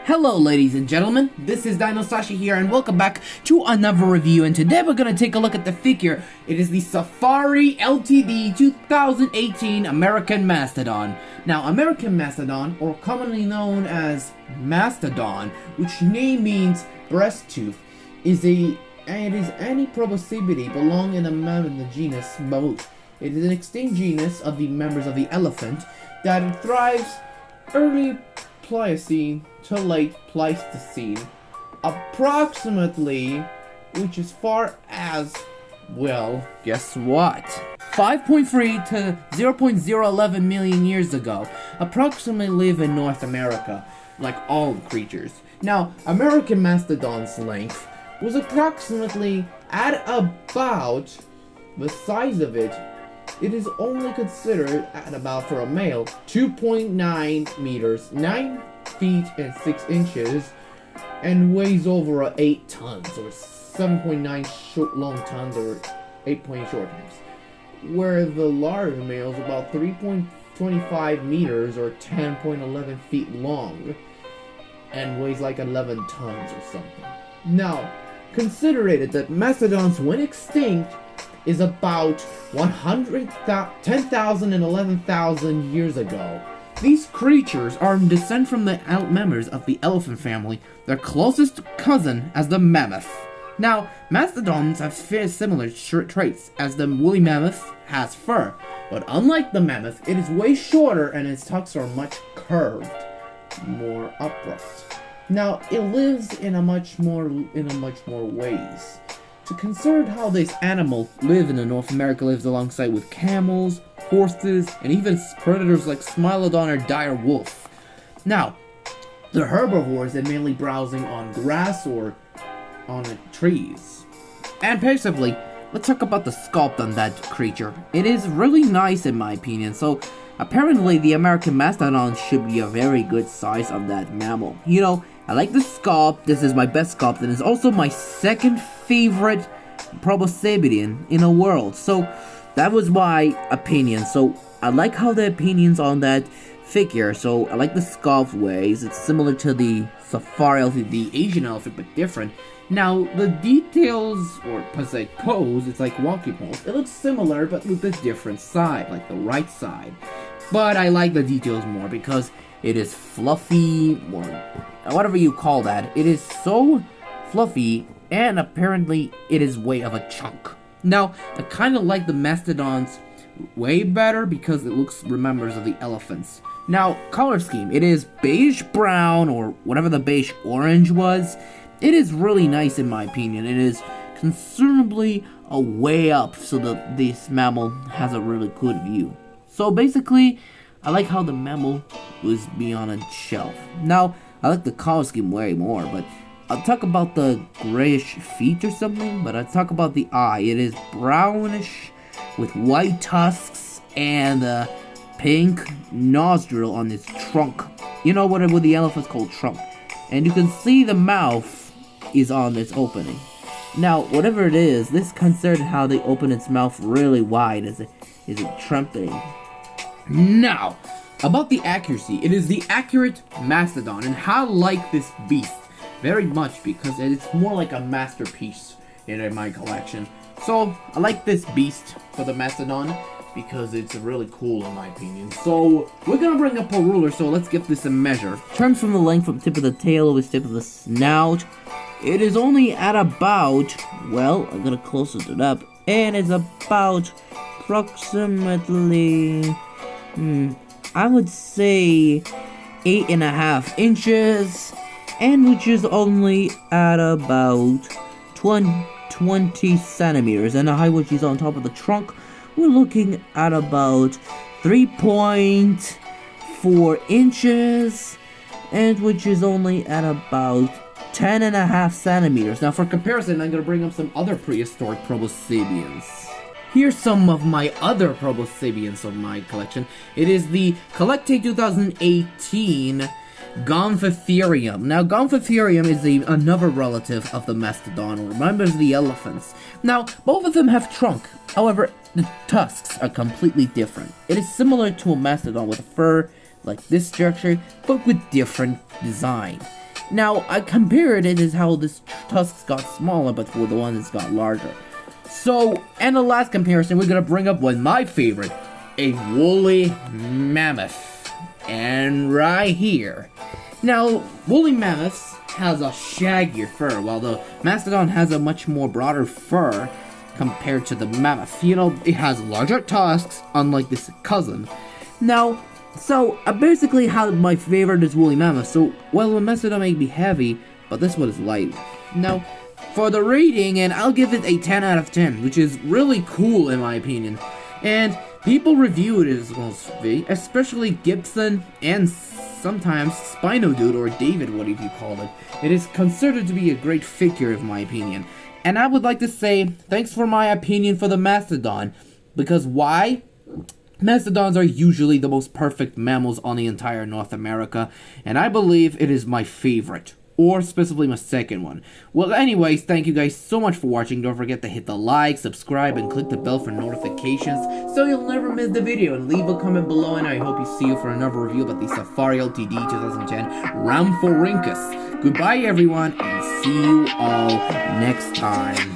Hello ladies and gentlemen, this is DinoSasha here and welcome back to another review, and today we're gonna take a look at the figure. It is the Safari Ltd 2018 American Mastodon. Now, American Mastodon, or commonly known as Mastodon, which name means breast tooth, is any proboscipede belonging in the genus Mammoth. It is an extinct genus of the members of the elephant that thrives early Pliocene to late Pleistocene, approximately, which is far as, well, guess what? 5.3 to 0.011 million years ago, approximately live in North America, like all creatures. Now, American Mastodon's length was approximately at about the size of it. It is only considered at about, for a male, 2.9 meters, 9 feet and 6 inches, and weighs over 8 tons, or 7.9 long tons, or 8.8 short tons. Where the large male is about 3.25 meters, or 10.11 feet long, and weighs like 11 tons or something. Now, consider it that mastodons, when extinct, is about 10,000 and 11,000 years ago. These creatures are descent from the members of the elephant family, their closest cousin as the mammoth. Now, mastodons have very similar traits, as the woolly mammoth has fur, but unlike the mammoth, it is way shorter and its tusks are much curved, more upright. Now, it lives in a much more ways. To consider how this animal live in North America, lives alongside with camels, horses, and even predators like Smilodon or dire wolf. Now, the herbivores are mainly browsing on grass or on trees. And passively, let's talk about the sculpt on that creature. It is really nice in my opinion, so apparently the American Mastodon should be a very good size of that mammal. You know, I like the sculpt. This is my best sculpt, and it's also my second favorite proboscidean in the world. So that was my opinion. So I like how the opinions on that figure. So I like the sculpt ways. It's similar to the Safari elephant, the Asian elephant, but different. Now the details, or per se pose, it's like walking pose. It looks similar, but with a different side, like the right side. But I like the details more because it is fluffy, or whatever you call that. It is so fluffy, and apparently it is way of a chunk. Now, I kind of like the mastodons way better because it remembers of the elephants. Now, color scheme, it is beige brown, or whatever the beige orange was. It is really nice in my opinion. It is considerably a way up so that this mammal has a really good view. So basically, I like how the mammal was be on a shelf. Now, I like the color scheme way more, but I'll talk about the grayish feet or something, but I'll talk about the eye. It is brownish with white tusks and a pink nostril on its trunk. You know what the elephant's called, trunk. And you can see the mouth is on its opening. Now, whatever it is, this considered how they open its mouth really wide is it trumpeting. Now, about the accuracy, it is the accurate mastodon, and how I like this beast very much because it's more like a masterpiece in my collection. So I like this beast for the mastodon because it's really cool in my opinion. So we're gonna bring up a ruler, so let's give this a measure. Turns from the length from tip of the tail to the tip of the snout. It is only at about, well, I'm gonna close it up, and it's about approximately, I would say 8.5 inches, and which is only at about 20 centimeters, and the height which is on top of the trunk, we're looking at about 3.4 inches, and which is only at about 10.5 centimeters. Now for comparison, I'm going to bring up some other prehistoric proboscideans. Here's some of my other proboscideans of my collection. It is the Collectate 2018 Gomphotherium. Now, Gomphotherium is another relative of the mastodon, or remembers the elephants. Now, both of them have trunk. However, the tusks are completely different. It is similar to a mastodon with fur like this structure, but with different design. Now, I compared it as how this tusks got smaller, but for the one that's got larger. So, in the last comparison, we're gonna bring up one of my favorite, a woolly mammoth. And right here. Now, woolly mammoths has a shaggier fur, while the Mastodon has a much more broader fur compared to the mammoth. You know, it has larger tusks, unlike this cousin. Now, basically how my favorite is woolly mammoth. So, well, the Mastodon may be heavy, but this one is light. Now, for the rating, and I'll give it a 10 out of 10, which is really cool in my opinion. And people review it as well, especially Gibson and sometimes Spino Dude, or David, whatever you call it. It is considered to be a great figure in my opinion. And I would like to say, thanks for my opinion for the Mastodon. Because why? Mastodons are usually the most perfect mammals on the entire North America, and I believe it is my favorite, or specifically my second one. Well, anyways, thank you guys so much for watching. Don't forget to hit the like, subscribe, and click the bell for notifications so you'll never miss the video, and leave a comment below, and I hope you see you for another review about the Safari LTD 2010 Rhamphorhynchus. Goodbye everyone, and see you all next time.